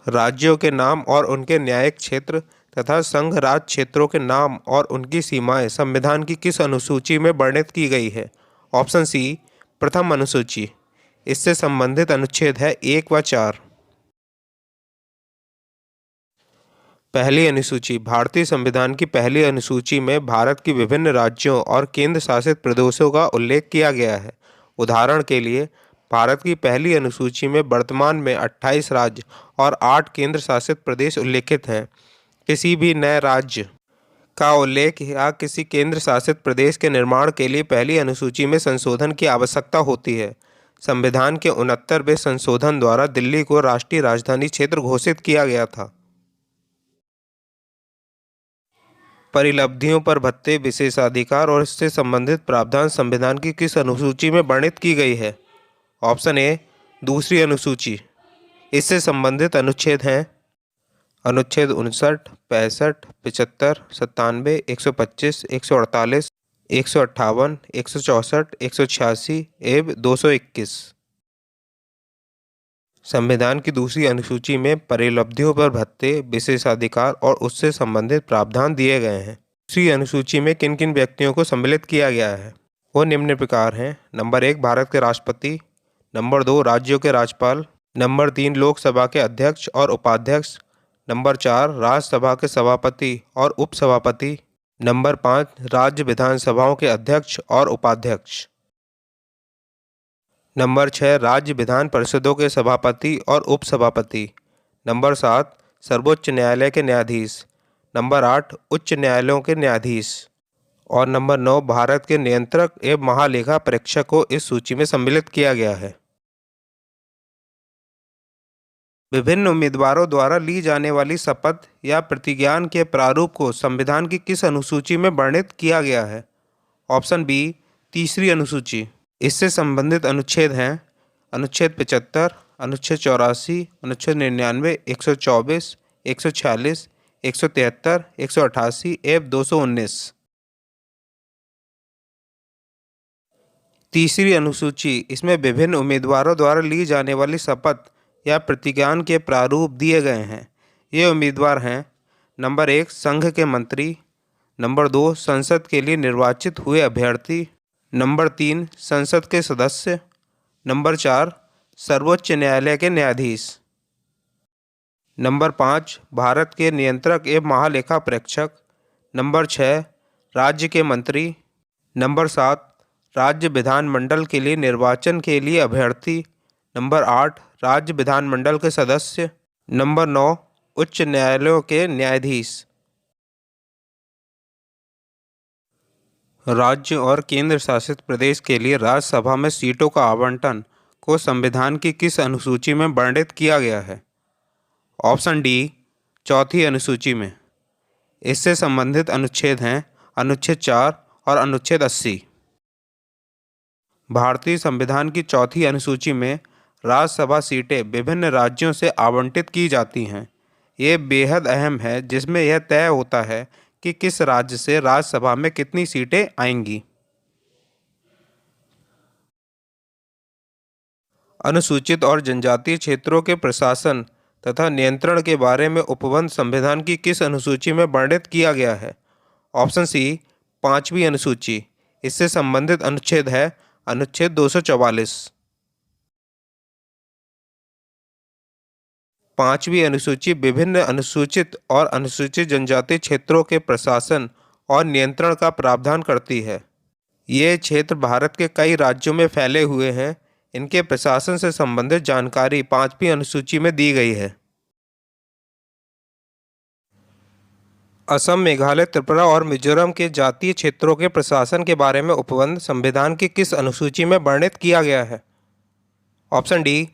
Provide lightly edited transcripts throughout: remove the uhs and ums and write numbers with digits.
राज्यों के नाम और उनके न्यायिक क्षेत्र तथा संघ राज्य क्षेत्रों के नाम और उनकी सीमाएं संविधान की किस अनुसूची में वर्णित की गई है? ऑप्शन सी, प्रथम अनुसूची। इससे संबंधित अनुच्छेद है 1 व 4। पहली अनुसूची। भारतीय संविधान की पहली अनुसूची में भारत की विभिन्न राज्यों और केंद्र शासित प्रदेशों का उल्लेख किया गया है। उदाहरण के लिए, भारत की पहली अनुसूची में वर्तमान में 28 राज्य और 8 केंद्र शासित प्रदेश उल्लेखित हैं। किसी भी नए राज्य का उल्लेख या किसी केंद्र शासित प्रदेश के निर्माण के लिए पहली अनुसूची में संशोधन की आवश्यकता होती है। संविधान के 69वें संशोधन द्वारा दिल्ली को राष्ट्रीय राजधानी क्षेत्र घोषित किया गया था। परिलब्धियों पर भत्ते, विशेषाधिकार और इससे संबंधित प्रावधान संविधान की किस अनुसूची में वर्णित की गई है? ऑप्शन ए, दूसरी अनुसूची। इससे संबंधित अनुच्छेद हैं अनुच्छेद 59, 65, 75, 97, 125, 148, 158, 164, 186 एवं 221। संविधान की दूसरी अनुसूची में परिलब्धियों पर भत्ते, विशेषाधिकार और उससे संबंधित प्रावधान दिए गए हैं। दूसरी अनुसूची में किन किन व्यक्तियों को सम्मिलित किया गया है? वो निम्न प्रकार हैं। नंबर 1, भारत के राष्ट्रपति। नंबर 2, राज्यों के राज्यपाल। नंबर 3, लोकसभा के अध्यक्ष और उपाध्यक्ष। नंबर 4, राज्यसभा के सभापति और उपसभापति। नंबर 5, राज्य विधानसभाओं के अध्यक्ष और उपाध्यक्ष। नंबर 6, राज्य विधान परिषदों के सभापति और उपसभापति। नंबर 7, सर्वोच्च न्यायालय के न्यायाधीश। नंबर 8, उच्च न्यायालयों के न्यायाधीश। और नंबर 9, भारत के नियंत्रक एवं महालेखा परीक्षक को इस सूची में सम्मिलित किया गया है। विभिन्न उम्मीदवारों द्वारा ली जाने वाली शपथ या प्रतिज्ञान के प्रारूप को संविधान की किस अनुसूची में वर्णित किया गया है? ऑप्शन बी, तीसरी अनुसूची। इससे संबंधित अनुच्छेद हैं अनुच्छेद 75, अनुच्छेद 84, अनुच्छेद 99, 124, 146, 173, 188 एवं 219। तीसरी अनुसूची। इसमें विभिन्न उम्मीदवारों द्वारा ली जाने वाली शपथ या प्रतिज्ञान के प्रारूप दिए गए हैं। ये उम्मीदवार हैं: नंबर 1, संघ के मंत्री। नंबर 2, संसद के लिए निर्वाचित हुए अभ्यर्थी। नंबर 3, संसद के सदस्य। नंबर 4, सर्वोच्च न्यायालय के न्यायाधीश। नंबर 5, भारत के नियंत्रक एवं महालेखा परीक्षक। नंबर 6, राज्य के मंत्री। नंबर 7, राज्य विधानमंडल के लिए निर्वाचन के लिए अभ्यर्थी। नंबर 8, राज्य विधानमंडल के सदस्य। नंबर 9, उच्च न्यायालयों के न्यायाधीश। राज्य और केंद्र शासित प्रदेश के लिए राज्यसभा में सीटों का आवंटन को संविधान की किस अनुसूची में वर्णित किया गया है? ऑप्शन डी, चौथी अनुसूची में। इससे संबंधित अनुच्छेद हैं अनुच्छेद 4 और अनुच्छेद 80। भारतीय संविधान की चौथी अनुसूची में राज्यसभा सीटें विभिन्न राज्यों से आवंटित की जाती हैं। ये बेहद अहम है, जिसमें यह तय होता है कि किस राज्य से राज्यसभा में कितनी सीटें आएंगी। अनुसूचित और जनजातीय क्षेत्रों के प्रशासन तथा नियंत्रण के बारे में उपबंध संविधान की किस अनुसूची में वर्णित किया गया है? ऑप्शन सी, 5वीं अनुसूची। इससे संबंधित अनुच्छेद है अनुच्छेद 244। 5वीं अनुसूची विभिन्न अनुसूचित और अनुसूचित जनजातीय क्षेत्रों के प्रशासन और नियंत्रण का प्रावधान करती है। ये क्षेत्र भारत के कई राज्यों में फैले हुए हैं। इनके प्रशासन से संबंधित जानकारी 5वीं अनुसूची में दी गई है। असम, मेघालय, त्रिपुरा और मिजोरम के जातीय क्षेत्रों के प्रशासन के बारे में उपबंध संविधान की किस अनुसूची में वर्णित किया गया है? ऑप्शन डी,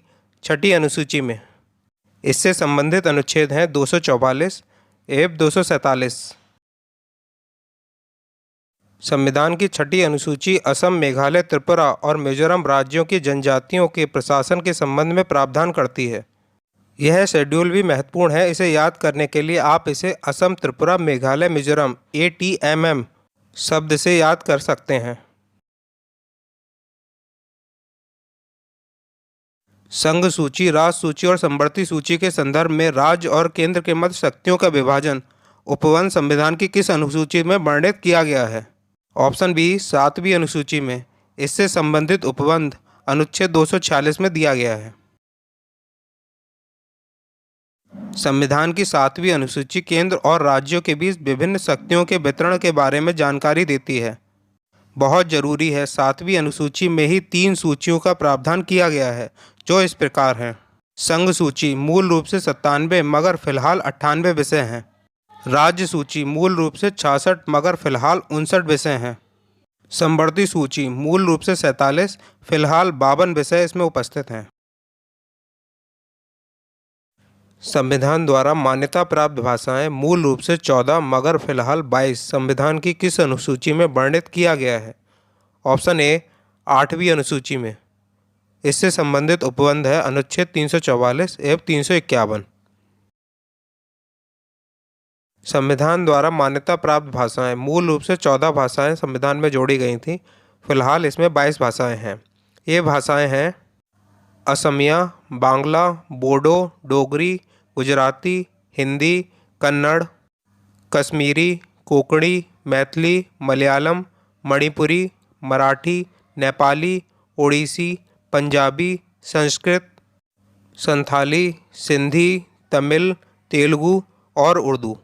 6ठी अनुसूची में। इससे संबंधित अनुच्छेद हैं 244 एवं 247। संविधान की 6ठी अनुसूची असम, मेघालय, त्रिपुरा और मिजोरम राज्यों की जनजातियों के प्रशासन के संबंध में प्रावधान करती है। यह शेड्यूल भी महत्वपूर्ण है। इसे याद करने के लिए आप इसे असम, त्रिपुरा, मेघालय, मिजोरम ATMM शब्द से याद कर सकते हैं। संघ सूची, राष्ट्र सूची और समवर्ती सूची के संदर्भ में राज्य और केंद्र के मध्य शक्तियों का विभाजन उपबंध संविधान की किस अनुसूची में वर्णित किया गया है? ऑप्शन बी 7वीं अनुसूची में। इससे संबंधित उपबंध अनुच्छेद 246 में दिया गया है। संविधान की 7वीं अनुसूची केंद्र और राज्यों के बीच विभिन्न शक्तियों के वितरण के बारे में जानकारी देती है। बहुत जरूरी है, 7वीं अनुसूची में ही 3 सूचियों का प्रावधान किया गया है, जो इस प्रकार हैं। संघ सूची मूल रूप से 97 मगर फिलहाल 98 विषय हैं। राज्य सूची मूल रूप से 66 मगर फिलहाल 59 विषय हैं। समवर्ती सूची मूल रूप से 47, फिलहाल 52 विषय इसमें उपस्थित हैं। संविधान द्वारा मान्यता प्राप्त भाषाएं मूल रूप से 14 मगर फिलहाल 22 संविधान की किस अनुसूची में वर्णित किया गया है? ऑप्शन ए 8वीं अनुसूची में। इससे संबंधित उपबंध है अनुच्छेद 344 एवं 351। संविधान द्वारा मान्यता प्राप्त भाषाएं मूल रूप से 14 भाषाएं संविधान में जोड़ी गई थीं, फिलहाल इसमें 22 भाषाएं हैं। ये भाषाएं हैं असमिया, बांग्ला, बोडो, डोगरी, गुजराती, हिंदी, कन्नड़, कश्मीरी, कोंकणी, मैथिली, मलयालम, मणिपुरी, मराठी, नेपाली, ओडिसी, पंजाबी, संस्कृत, संथाली, सिंधी, तमिल, तेलुगु और उर्दू।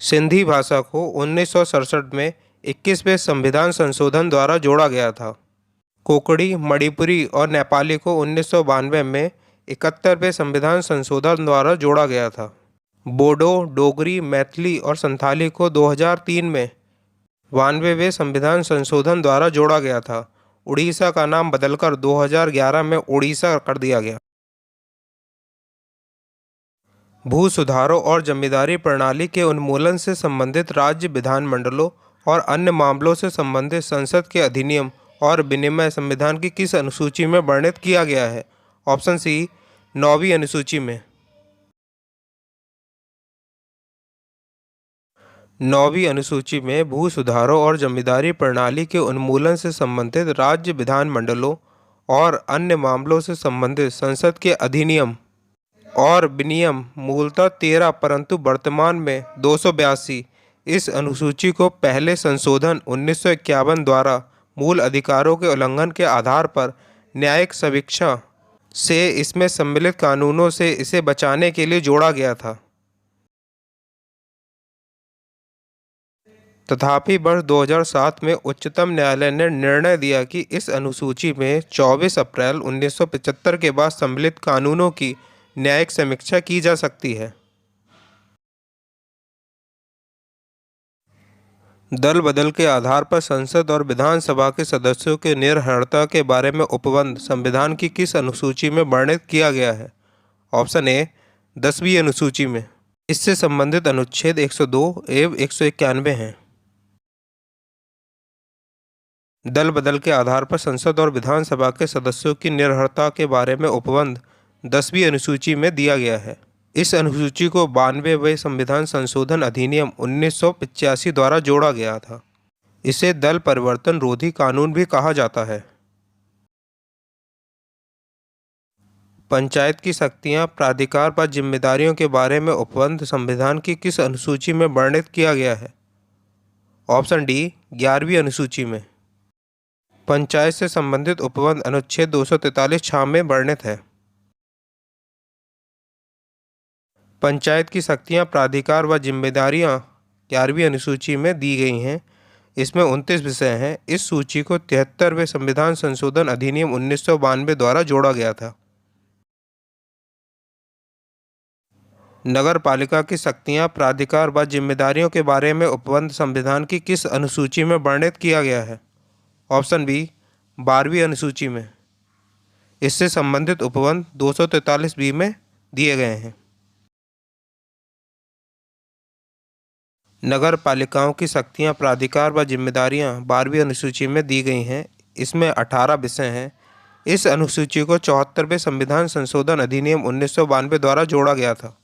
सिंधी भाषा को 1967 में 21वें संविधान संशोधन द्वारा जोड़ा गया था। कोंकणी, मणिपुरी और नेपाली को 1992 में 71वें संविधान संशोधन द्वारा जोड़ा गया था। बोडो, डोगरी, मैथिली और संथाली को 2003 में 92वें संविधान संशोधन द्वारा जोड़ा गया था। उड़ीसा का नाम बदलकर 2011 में ओडिशा कर दिया गया। भू सुधारों और जमींदारी प्रणाली के उन्मूलन से संबंधित राज्य विधानमंडलों और अन्य मामलों से संबंधित संसद के अधिनियम और विनिमय संविधान की किस अनुसूची में वर्णित किया गया है? ऑप्शन सी 9वीं अनुसूची में। 9वीं अनुसूची में भू सुधारों और जमींदारी प्रणाली के उन्मूलन से संबंधित राज्य विधानमंडलों और अन्य मामलों से संबंधित संसद के अधिनियम और विनियम मूलतः 13 परंतु वर्तमान में 282 इस अनुसूची को पहले संशोधन 1951 द्वारा मूल अधिकारों के उल्लंघन के आधार पर न्यायिक समीक्षा से इसमें सम्मिलित कानूनों से इसे बचाने के लिए जोड़ा गया था। तथापि वर्ष 2007 में उच्चतम न्यायालय ने निर्णय दिया कि इस अनुसूची में 24 अप्रैल 1975 के बाद सम्मिलित कानूनों की न्यायिक समीक्षा की जा सकती है। दल बदल के आधार पर संसद और विधानसभा के सदस्यों के निर्भरता के बारे में उपबंध संविधान की किस अनुसूची में वर्णित किया गया है? ऑप्शन ए 10वीं अनुसूची में। इससे संबंधित अनुच्छेद 102 एवं 191 हैं। दल बदल के आधार पर संसद और विधानसभा के सदस्यों की निर्भरता के बारे में उपबंध 10वीं अनुसूची में दिया गया है। इस अनुसूची को 92वें संविधान संशोधन अधिनियम 1985 द्वारा जोड़ा गया था। इसे दल परिवर्तन रोधी कानून भी कहा जाता है। पंचायत की शक्तियां, प्राधिकार व जिम्मेदारियों के बारे में उपबंध संविधान की किस अनुसूची में वर्णित किया गया है? ऑप्शन डी 11वीं अनुसूची में। पंचायत से संबंधित उपबंध अनुच्छेद 243(6) में वर्णित है। पंचायत की शक्तियां, प्राधिकार व जिम्मेदारियां 11वीं अनुसूची में दी गई हैं। इसमें 29 विषय हैं। इस सूची को 73वें संविधान संशोधन अधिनियम 1992 द्वारा जोड़ा गया था। नगर पालिका की शक्तियां, प्राधिकार व जिम्मेदारियों के बारे में उपबंध संविधान की किस अनुसूची में वर्णित किया गया है? ऑप्शन बी 12वीं अनुसूची में। इससे संबंधित उपबंध 243(b) में दिए गए हैं। नगर पालिकाओं की शक्तियां, प्राधिकार व जिम्मेदारियां 12वीं अनुसूची में दी गई हैं। इसमें 18 विषय हैं। इस अनुसूची को 74वें संविधान संशोधन अधिनियम 1992 द्वारा जोड़ा गया था।